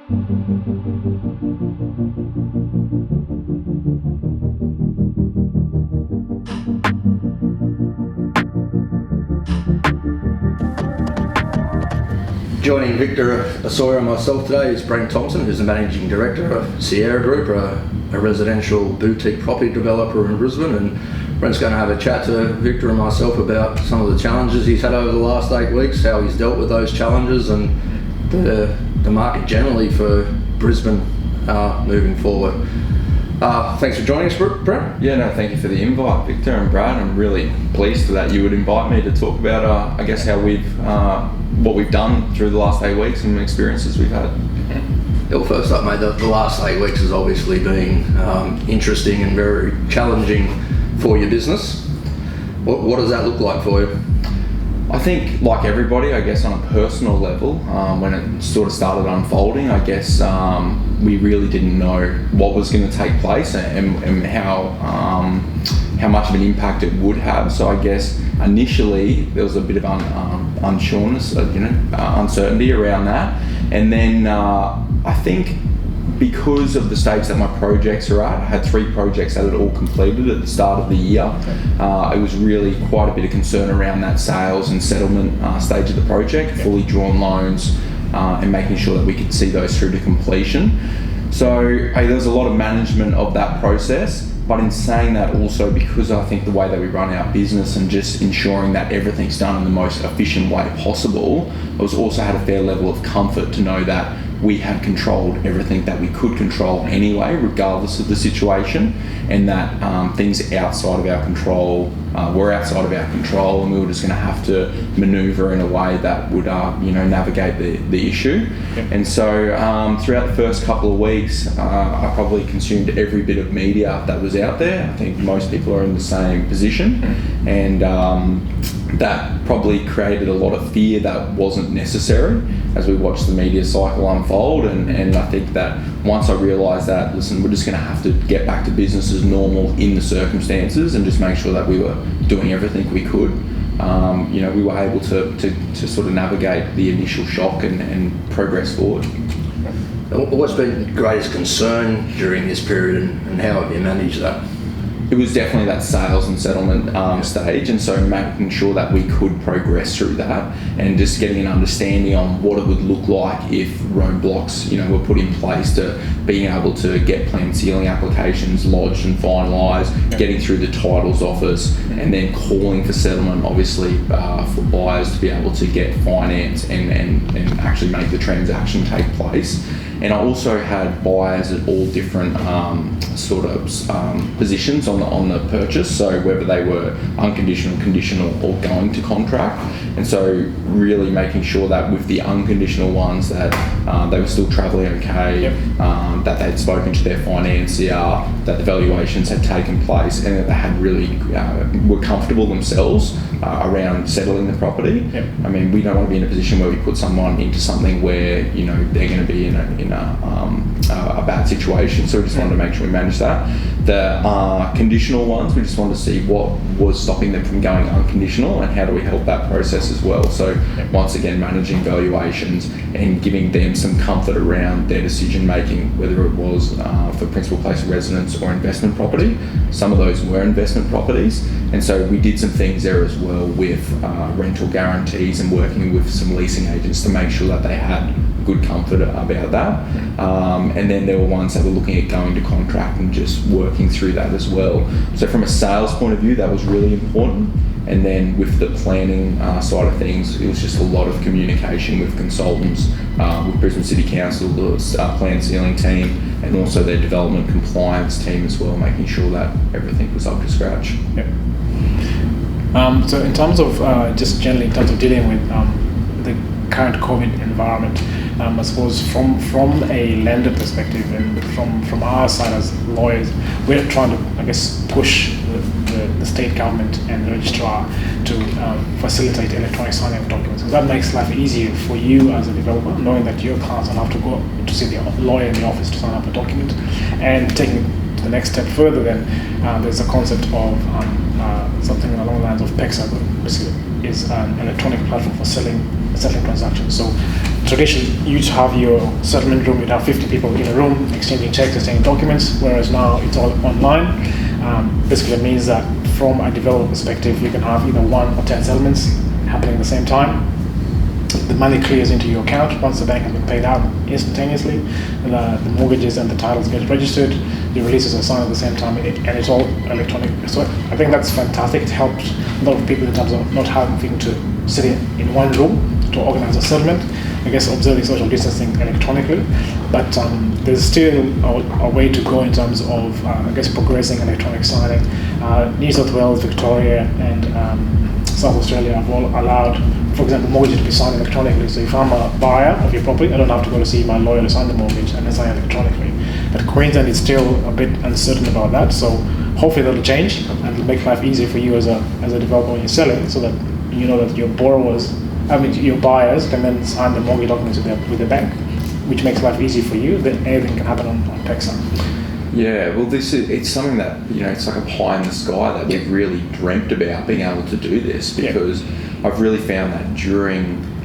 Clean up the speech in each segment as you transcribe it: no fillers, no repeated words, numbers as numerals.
Joining Victor Sawyer and myself today is Brent Thompson, who's the Managing Director of Siera Group, a residential boutique property developer in Brisbane. And Brent's going to have a chat to Victor and myself about some of the challenges he's had over the last 8 weeks, how he's dealt with those challenges, and the market generally for Brisbane moving forward. Thanks for joining us, Brent. Yeah, no, thank you for the invite, Victor and Brad. I'm really pleased that you would invite me to talk about, how what we've done through the last 8 weeks and experiences we've had. Yeah, well, first up, mate, the last 8 weeks has obviously been interesting and very challenging for your business. What does that look like for you? I think, like everybody, I guess on a personal level, when it sort of started unfolding, I guess we really didn't know what was going to take place and how much of an impact it would have. So I guess initially there was a bit of unsureness, uncertainty around that. And then I think because of the stage that my projects are at, I had 3 projects that had all completed at the start of the year. It was really quite a bit of concern around that sales and settlement stage of the project, fully drawn loans, and making sure that we could see those through to completion. So there was a lot of management of that process. But in saying that, also because I think the way that we run our business and just ensuring that everything's done in the most efficient way possible, I also had a fair level of comfort to know that we had controlled everything that we could control anyway, regardless of the situation, and that things outside of our control were outside of our control, and we were just going to have to manoeuvre in a way that would navigate the issue. Yep. And so throughout the first couple of weeks, I probably consumed every bit of media that was out there. I think most people are in the same position, and that probably created a lot of fear that wasn't necessary as we watched the media cycle unfold. And I think that once I realised that, listen, we're just going to have to get back to business as normal in the circumstances and just make sure that we were doing everything we could. We were able to sort of navigate the initial shock and progress forward. What's been your greatest concern during this period, and how have you managed that? It was definitely that sales and settlement stage, and so making sure that we could progress through that and just getting an understanding on what it would look like if roadblocks were put in place to being able to get plan sealing applications lodged and finalised, getting through the titles office, and then calling for settlement, obviously for buyers to be able to get finance and actually make the transaction take place. And I also had buyers at all different positions on the purchase, so whether they were unconditional, conditional, or going to contract. And so really making sure that with the unconditional ones that they were still travelling okay, that they'd spoken to their financier, that the valuations had taken place, and that they had really were comfortable themselves around settling the property. Yep. I mean, we don't want to be in a position where we put someone into something where they're going to be in a bad situation. So we just wanted to make sure we manage that. The conditional ones, we just wanted to see what was stopping them from going unconditional and how do we help that process as well. So once again, managing valuations and giving them some comfort around their decision making, whether it was for principal place of residence or investment property. Some of those were investment properties, and so we did some things there as well with rental guarantees and working with some leasing agents to make sure that they had good comfort about that. And then there were ones that were looking at going to contract and just working through that as well. So from a sales point of view, that was really important. And then with the planning side of things, it was just a lot of communication with consultants, with Brisbane City Council, the plan sealing team, and also their development compliance team as well, making sure that everything was up to scratch. Yep. So in terms of just generally in terms of dealing with the current COVID environment, I suppose from a lender perspective and from our side as lawyers, we're trying to, I guess, push the state government and the registrar to facilitate electronic signing of documents. So that makes life easier for you as a developer, knowing that your clients don't have to go to see the lawyer in the office to sign up a document. And taking it to the next step further, then there's a concept of something along the lines of PEXA, which is an electronic platform for settling transactions. So traditionally you used to have your settlement room, you'd have 50 people in a room exchanging checks, exchanging documents, whereas now it's all online. Basically it means that from a developer perspective, you can have either 1 or 10 settlements happening at the same time. The money clears into your account once the bank has been paid out instantaneously. The mortgages and the titles get registered, the releases are signed at the same time, and it's all electronic. So I think that's fantastic. It helps a lot of people in terms of not having to sit in one room to organize a settlement. I guess observing social distancing electronically, but there's still a way to go in terms of I guess progressing electronic signing. New South Wales, Victoria, and South Australia have all allowed, for example, mortgages to be signed electronically. So if I'm a buyer of your property, I don't have to go to see my lawyer to sign the mortgage, and then sign electronically. But Queensland is still a bit uncertain about that. So hopefully that'll change and it'll make life easier for you as a developer when you're selling, so that you know that your your buyers can then sign the mortgage documents with the bank, which makes life easy for you. Then anything can happen on PEXA. Yeah, well, it's something that, it's like a pie in the sky that we've really dreamt about being able to do this, because I've really found that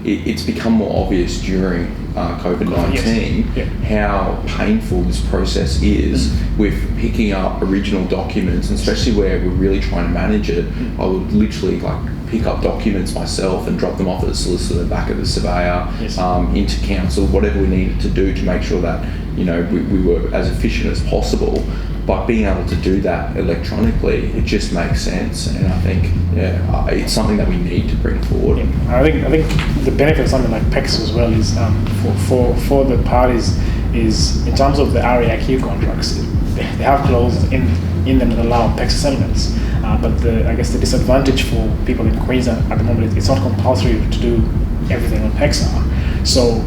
it's become more obvious during COVID-19 how painful this process is with picking up original documents, and especially where we're really trying to manage it. I would literally pick up documents myself and drop them off at the solicitor, back at the surveyor, into council, whatever we needed to do to make sure that we were as efficient as possible. But being able to do that electronically, it just makes sense, and I think it's something that we need to bring forward. I think the benefit of something like PEXA as well is for the parties is in terms of the REIQ contracts, they have clauses in them that allow PEXA settlements. But I guess the disadvantage for people in Queensland at the moment is it's not compulsory to do everything on PEXA. So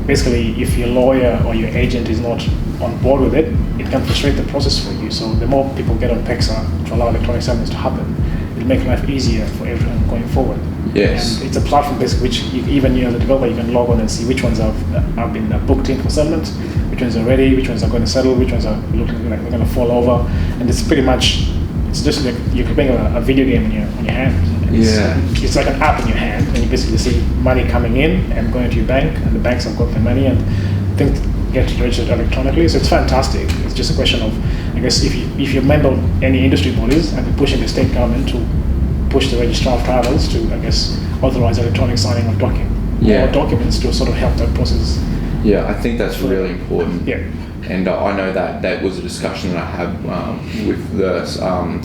basically, if your lawyer or your agent is not on board with it, it can frustrate the process for you. So the more people get on PEXA to allow electronic settlements to happen, it'll make life easier for everyone going forward. Yes. And it's a platform basically which even you as a developer, you can log on and see which ones have been booked in for settlement, which ones are ready, which ones are going to settle, which ones are looking like they're going to fall over. And it's pretty much, it's just like you're playing a video game on your hand. It's like an app in your hand, and you basically see money coming in and going to your bank, and the banks have got the money, and things get registered electronically. So it's fantastic. It's just a question of, I guess, if you're a member of any industry bodies, and we're pushing the state government to push the registrar of travels to, I guess, authorize electronic signing of documents to sort of help that process. Yeah, I think that's really important. Yeah. And I know that was a discussion that I had with the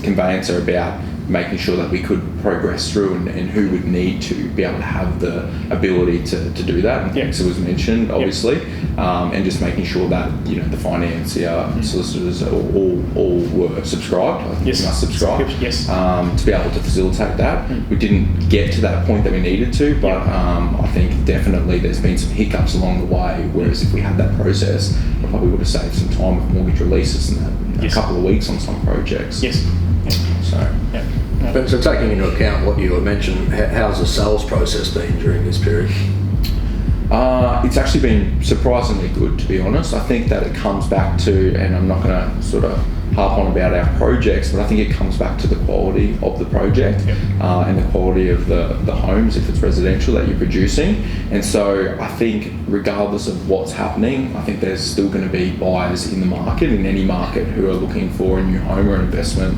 conveyancer about making sure that we could progress through and who would need to be able to have the ability to do that. And PEXA was mentioned, obviously, and just making sure that the financier solicitors all were subscribed. I think you must subscribe. To be able to facilitate that. We didn't get to that point that we needed to, but I think definitely there's been some hiccups along the way. Whereas if we had that process, we probably would have saved some time with mortgage releases and a couple of weeks on some projects. So taking into account what you mentioned, how's the sales process been during this period? It's actually been surprisingly good, to be honest. I think that it comes back to, and I'm not going to sort of harp on about our projects, but I think it comes back to the quality of the project and the quality of the homes, if it's residential, that you're producing. And so I think regardless of what's happening, I think there's still going to be buyers in the market, in any market, who are looking for a new home or an investment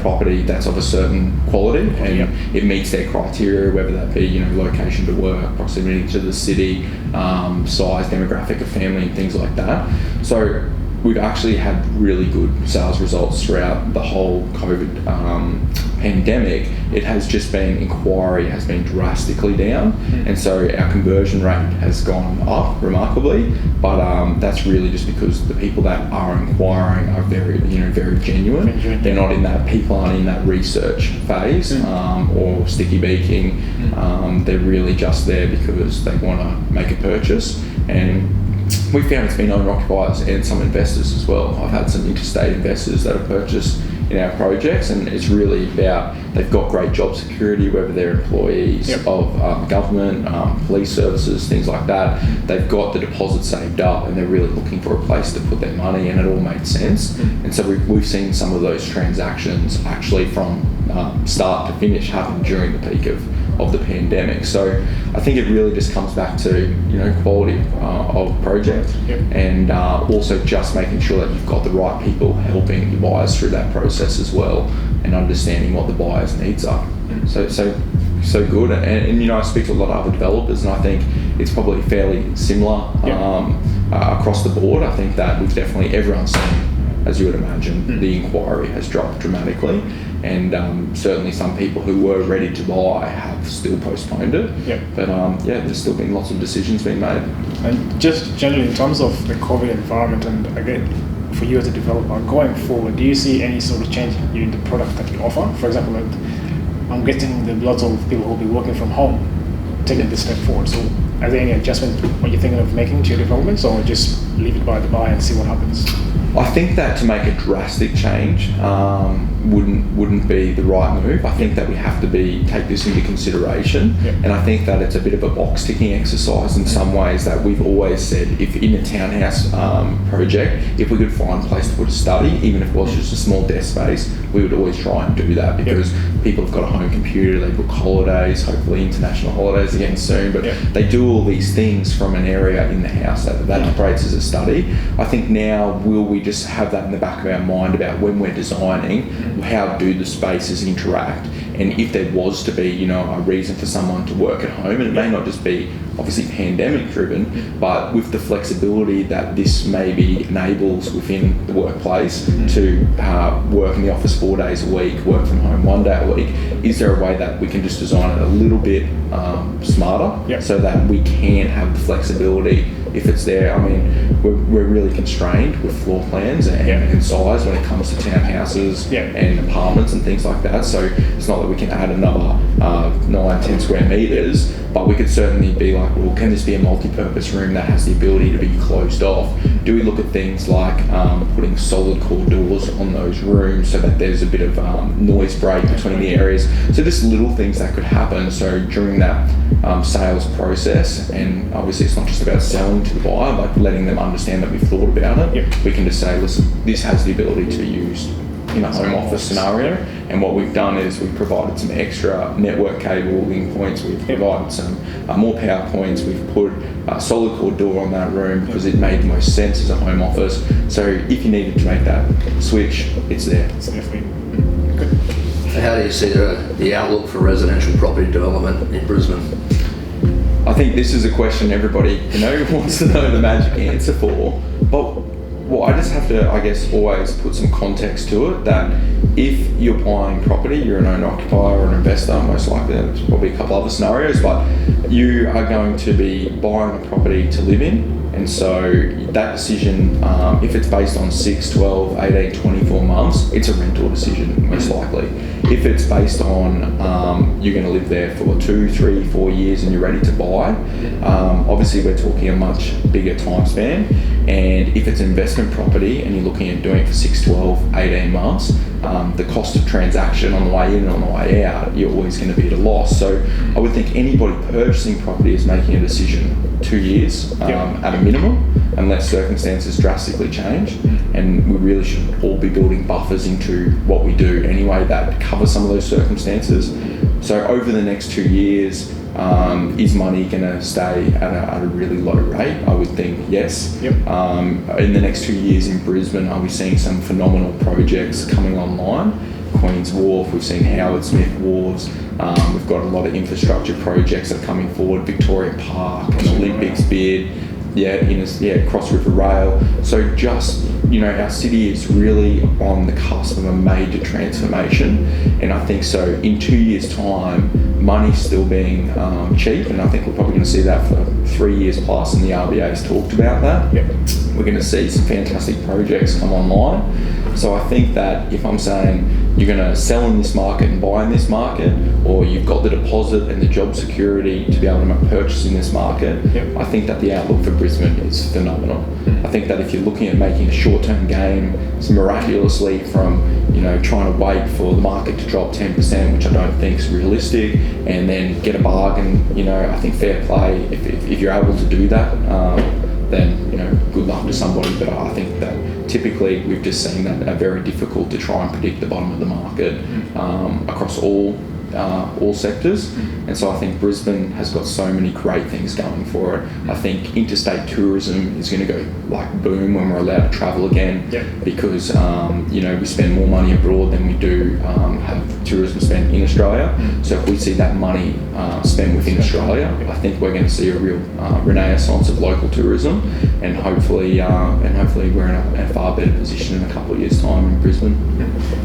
property that's of a certain quality and it meets their criteria, whether that be location to work, proximity to the city, size, demographic of family, and things like that. So we've actually had really good sales results throughout the whole COVID pandemic. It has just been, inquiry has been drastically down, and so our conversion rate has gone up remarkably, but that's really just because the people that are inquiring are very genuine. They're not in that, people aren't in that research phase or sticky beaking. They're really just there because they want to make a purchase. And we found it's been owner-occupiers and some investors as well. I've had some interstate investors that have purchased in our projects, and it's really about, they've got great job security, whether they're employees of government, police services, things like that. They've got the deposit saved up and they're really looking for a place to put their money, and it all made sense. And so we've seen some of those transactions actually from start to finish happen during the peak of of the pandemic. So I think it really just comes back to, quality of project, and also just making sure that you've got the right people helping your buyers through that process as well, and understanding what the buyer's needs are. So good. And I speak to a lot of other developers, and I think it's probably fairly similar across the board. I think that everyone's seen, as you would imagine, the inquiry has dropped dramatically, and certainly some people who were ready to buy have still postponed it. But there's still been lots of decisions being made. And just generally in terms of the COVID environment, and again, for you as a developer going forward, do you see any sort of change in the product that you offer? For example, I'm getting the lots of people who will be working from home taking this step forward. So are there any adjustment what you're thinking of making to your developments, or just leave it by the by and see what happens? I think that to make a drastic change wouldn't be the right move. I think that we have to take this into consideration, and I think that it's a bit of a box ticking exercise in some ways. That we've always said, if in a townhouse project, if we could find a place to put a study, even if it was just a small desk space, we would always try and do that, because people have got a home computer, they book holidays, hopefully international holidays again soon, but they do all these things from an area in the house that operates as a study. I think now, will we just have that in the back of our mind about when we're designing, how do the spaces interact, and if there was to be a reason for someone to work at home, and it may not just be obviously pandemic driven, but with the flexibility that this maybe enables within the workplace to work in the office 4 days a week, work from home 1 day a week, is there a way that we can just design it a little bit smarter so that we can have the flexibility if it's there? I mean, we're really constrained with floor plans and size when it comes to townhouses and apartments and things like that. So it's not that we can add another 9-10 square meters, but we could certainly be like, well, can this be a multi-purpose room that has the ability to be closed off? Do we look at things like putting solid core doors on those rooms so that there's a bit of noise break between the areas? So just little things that could happen. So during that sales process, and obviously it's not just about selling to the buyer, but letting them understand that we've thought about it. We can just say, listen, this has the ability to be used in a home office scenario, and what we've done is we've provided some extra network cable link points, we've provided some more power points, we've put a solid core door on that room because it made the most sense as a home office. So if you needed to make that switch, it's there. It's definitely good. How do you see the outlook for residential property development in Brisbane? I think this is a question everybody wants to know the magic answer for, but I just have to, I guess, always put some context to it, that if you're buying property, you're an owner-occupier or an investor, most likely, there's probably a couple other scenarios, but you are going to be buying a property to live in. And so that decision, if it's based on 6, 12, 18, 24 months, it's a rental decision, most likely. If it's based on you're going to live there for 2, 3, 4 years and you're ready to buy, obviously we're talking a much bigger time span. And if it's an investment property and you're looking at doing it for 6, 12, 18 months, the cost of transaction on the way in and on the way out, you're always going to be at a loss. So I would think anybody purchasing property is making a decision 2 years at a minimum, unless circumstances drastically change. And we really should all be building buffers into what we do anyway that cover some of those circumstances. So over the next 2 years, is money going to stay at a really low rate? I would think yes. In the next 2 years in Brisbane, are we seeing some phenomenal projects coming online? Queen's Wharf, we've seen Howard Smith Wharves, we've got a lot of infrastructure projects that are coming forward, Victoria Park, an Olympics bid, Cross River Rail. So just, our city is really on the cusp of a major transformation, and I think so in 2 years' time, money's still being cheap, and I think we're probably going to see that for 3 years plus, and the RBA's talked about that. We're going to see some fantastic projects come online. So I think that if I'm saying you're going to sell in this market and buy in this market, or you've got the deposit and the job security to be able to make purchase in this market, I think that the outlook for Brisbane is phenomenal. I think that if you're looking at making a short-term gain miraculously from trying to wait for the market to drop 10%, which I don't think is realistic, and then get a bargain, I think fair play. If you're able to do that, then good luck to somebody. But I think that typically we've just seen that are very difficult to try and predict the bottom of the market across all all sectors. And so I think Brisbane has got so many great things going for it. I think interstate tourism is going to go like boom when we're allowed to travel again, because we spend more money abroad than we do have tourism spent in Australia. So if we see that money spent within Australia, I think we're going to see a real renaissance of local tourism, and hopefully we're in a far better position in a couple of years' time in Brisbane.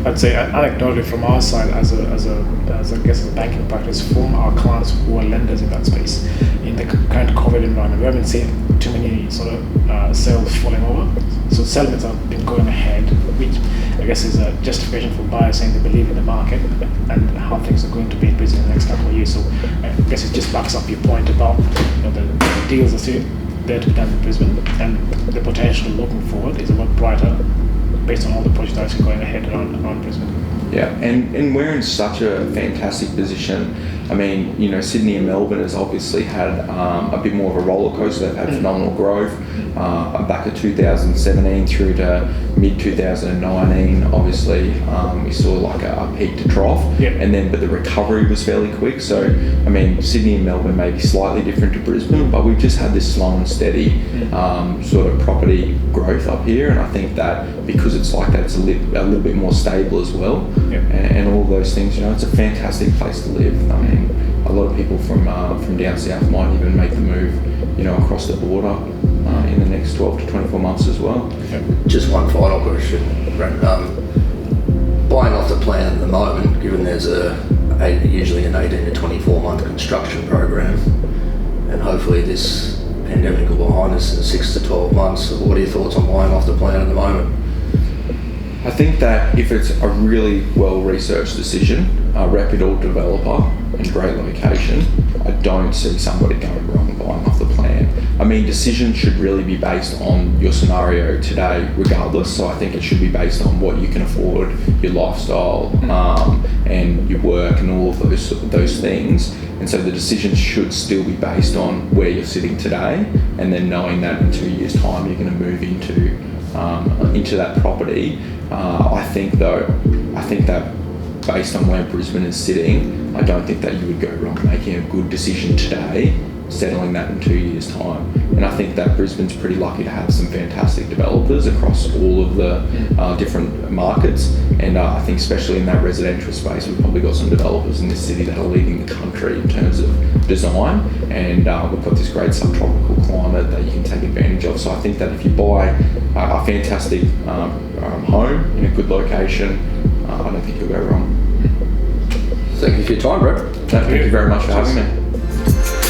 I'd say anecdotally from our side, as a banking practice, from our clients who are lenders in that space, in the current COVID environment, we haven't seen too many sort of sales falling over. So settlements have been going ahead, which I guess is a justification for buyers saying they believe in the market and how things are going to be in Brisbane in the next couple of years. So I guess it just backs up your point about the deals are still there to be done in Brisbane, and the potential looking forward is a lot brighter based on all the projects actually going ahead around Brisbane. Yeah, and we're in such a fantastic position. I mean, Sydney and Melbourne has obviously had a bit more of a roller coaster. They've had phenomenal growth. Back to 2017 through to mid 2019, obviously we saw like a peak to trough, but the recovery was fairly quick. So I mean, Sydney and Melbourne may be slightly different to Brisbane, but we've just had this slow and steady sort of property growth up here, and I think that because it's like that, it's a little bit more stable as well, and all of those things. It's a fantastic place to live. I mean, a lot of people from down south might even make the move, across the border in the next 12 to 24 months as well. Just one final question, Brent. Buying off the plan at the moment, given there's usually an 18 to 24 month construction program, and hopefully this pandemic will be behind us in 6 to 12 months, what are your thoughts on buying off the plan at the moment? I think that if it's a really well-researched decision, a reputable developer and great location, I don't see somebody going wrong buying off the plan. I mean, decisions should really be based on your scenario today regardless, so I think it should be based on what you can afford, your lifestyle, and your work and all of those things. And so the decision should still be based on where you're sitting today, and then knowing that in 2 years' time you're going to move into that property. I think that based on where Brisbane is sitting, I don't think that you would go wrong making a good decision today, settling that in 2 years' time. And I think that Brisbane's pretty lucky to have some fantastic developers across all of the different markets. And I think especially in that residential space, we've probably got some developers in this city that are leading the country in terms of design. And we've got this great subtropical climate that you can take advantage of. So I think that if you buy a fantastic home in a good location, I don't think you'll go wrong. Thank you for your time, Brent. Thank you very much for having me.